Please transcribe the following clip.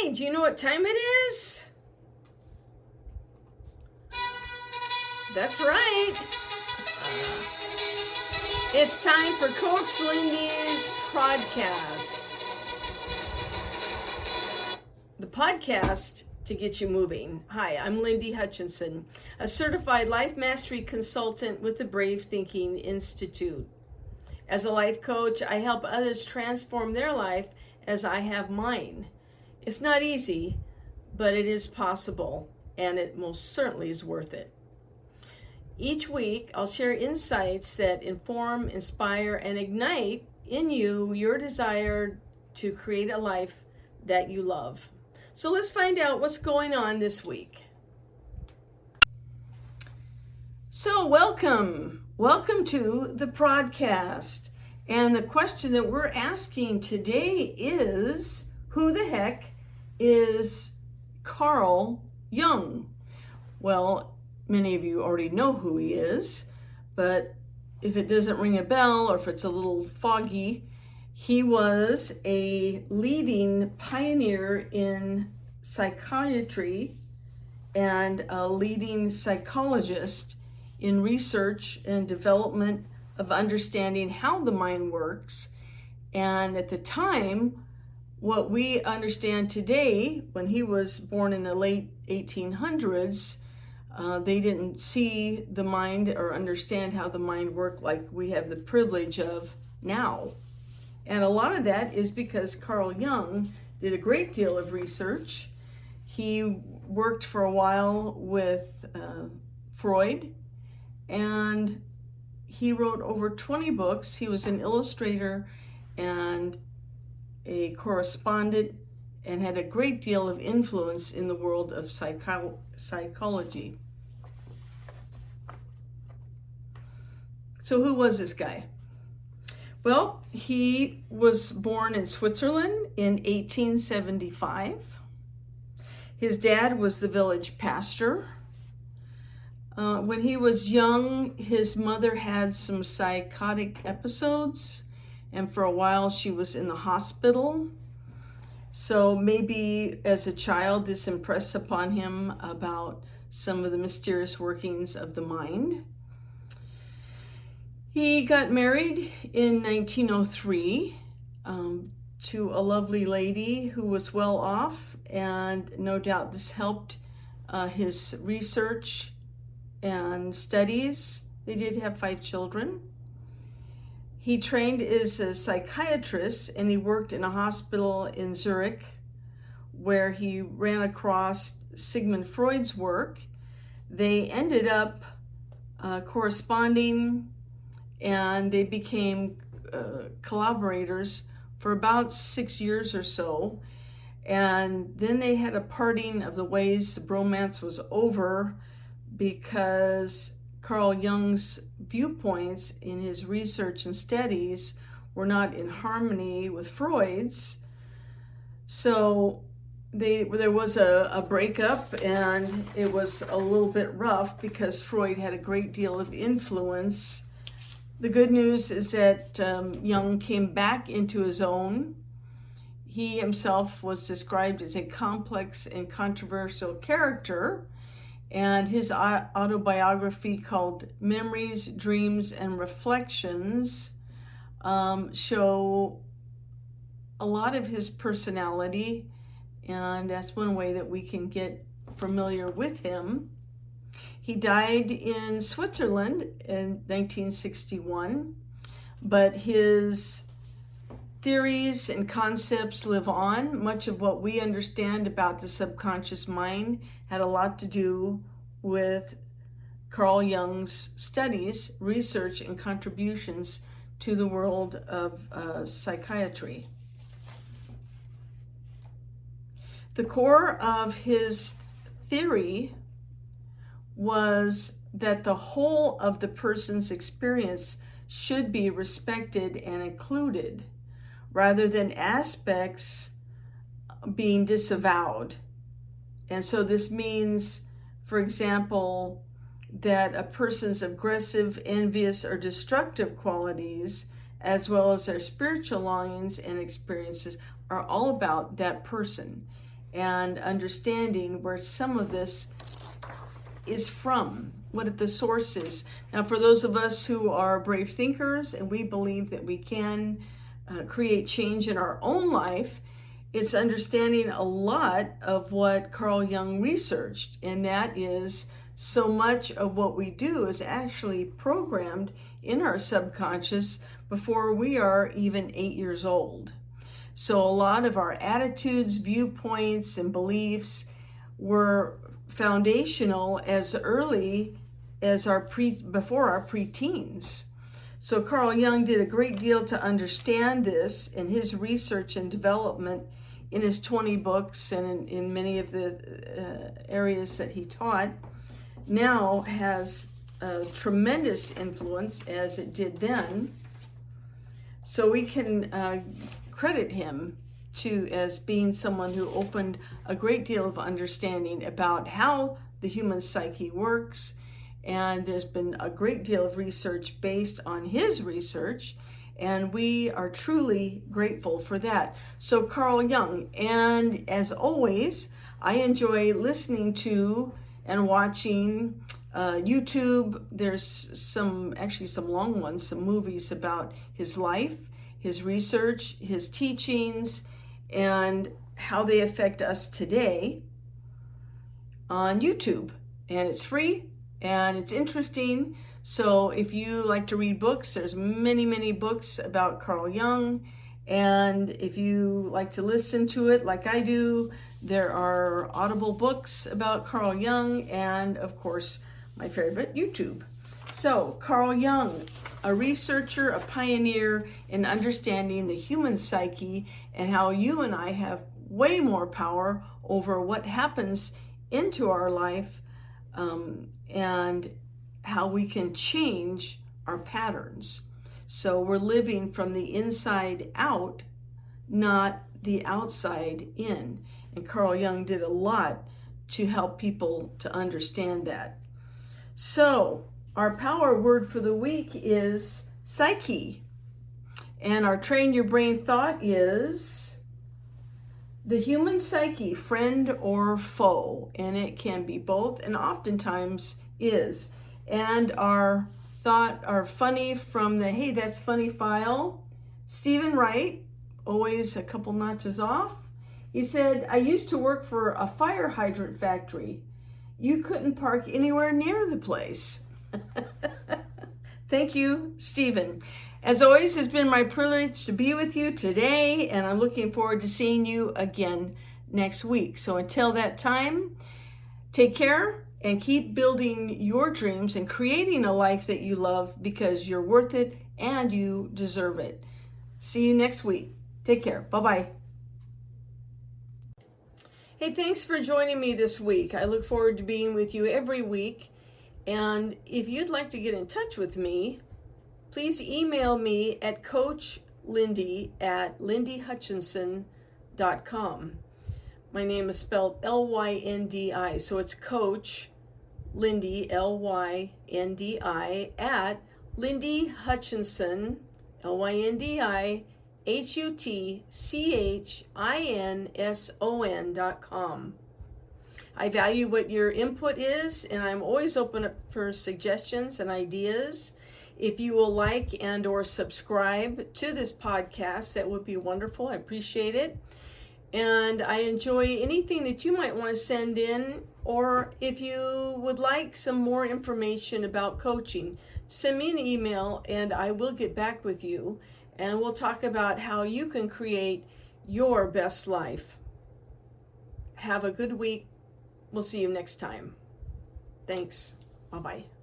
Hey, do you know what time it is? That's right. It's time for Coach Lindy's podcast. The podcast to get you moving. Hi, I'm Lindy Hutchinson, a certified life mastery consultant with the Brave Thinking Institute. As a life coach, I help others transform their life as I have mine. It's not easy, but it is possible, and it most certainly is worth it. Each week, I'll share insights that inform, inspire, and ignite in you your desire to create a life that you love. So let's find out what's going on this week. So welcome to the podcast. And the question that we're asking today is, who the heck is Carl Jung? Well, many of you already know who he is, but if it doesn't ring a bell or if it's a little foggy, he was a leading pioneer in psychiatry and a leading psychologist in research and development of understanding how the mind works. And at the time, what we understand today, when he was born in the late 1800s, they didn't see the mind or understand how the mind worked like we have the privilege of now. And a lot of that is because Carl Jung did a great deal of research. He worked for a while with Freud, and he wrote over 20 books. He was an illustrator and a correspondent and had a great deal of influence in the world of psychology. So who was this guy? Well, he was born in Switzerland in 1875. His dad was the village pastor. When he was young, his mother had some psychotic episodes, and for a while she was in the hospital. So maybe as a child, this impressed upon him about some of the mysterious workings of the mind. He got married in 1903 to a lovely lady who was well off, and no doubt this helped his research and studies. They did have 5 children. He trained as a psychiatrist, and he worked in a hospital in Zurich where he ran across Sigmund Freud's work. They ended up corresponding, and they became collaborators for about 6 years or so. And then they had a parting of the ways. The bromance was over because Carl Jung's viewpoints in his research and studies were not in harmony with Freud's. So there was a breakup, and it was a little bit rough because Freud had a great deal of influence. The good news is that Jung came back into his own. He himself was described as a complex and controversial character, and his autobiography called Memories, Dreams, and Reflections show a lot of his personality, and that's one way that we can get familiar with him. He died in Switzerland in 1961, but his theories and concepts live on. Much of what we understand about the subconscious mind had a lot to do with Carl Jung's studies, research, and contributions to the world of psychiatry. The core of his theory was that the whole of the person's experience should be respected and included, rather than aspects being disavowed. And so this means, for example, that a person's aggressive, envious, or destructive qualities, as well as their spiritual longings and experiences, are all about that person. and understanding where some of this is from, what the source is. Now, for those of us who are brave thinkers and we believe that we can create change in our own life, it's understanding a lot of what Carl Jung researched, and that is so much of what we do is actually programmed in our subconscious before we are even 8 years old. So a lot of our attitudes, viewpoints, and beliefs were foundational as early as before our preteens. So Carl Jung did a great deal to understand this in his research and development in his 20 books and in many of the areas that he taught. Now has a tremendous influence as it did then. So we can credit him as being someone who opened a great deal of understanding about how the human psyche works. And there's been a great deal of research based on his research, and we are truly grateful for that. So Carl Jung, and as always, I enjoy listening to and watching YouTube. There's some long ones, some movies about his life, his research, his teachings, and how they affect us today on YouTube. And it's free and it's interesting. So if you like to read books, there's many books about Carl Jung. And if you like to listen to it like I do, there are audible books about Carl Jung, and of course, my favorite, YouTube. So Carl Jung, a researcher, a pioneer in understanding the human psyche and how you and I have way more power over what happens into our life, and how we can change our patterns. So we're living from the inside out, not the outside in. And Carl Jung did a lot to help people to understand that. So our power word for the week is Psyche. And our Train Your Brain thought is the human psyche, friend or foe. And it can be both, and oftentimes is. And our funny from the Hey That's Funny file, Stephen Wright, always a couple notches off. He said, I used to work for a fire hydrant factory. You couldn't park anywhere near the place. Thank you, Stephen. As always, it's been my privilege to be with you today, and I'm looking forward to seeing you again next week. So until that time, take care and keep building your dreams and creating a life that you love, because you're worth it and you deserve it. See you next week. Take care. Bye-bye. Hey, thanks for joining me this week. I look forward to being with you every week. And if you'd like to get in touch with me, please email me at coachlindy@lindyhutchinson.com. My name is spelled L-Y-N-D-I, so it's Coach Lindy, L-Y-N-D-I, at Lindy Hutchinson, LYNDIHUTCHINSON.com. I value what your input is, and I'm always open for suggestions and ideas. If you will like and or subscribe to this podcast, that would be wonderful. I appreciate it. And I enjoy anything that you might want to send in, or if you would like some more information about coaching, send me an email and I will get back with you, and we'll talk about how you can create your best life. Have a good week. We'll see you next time. Thanks. Bye-bye.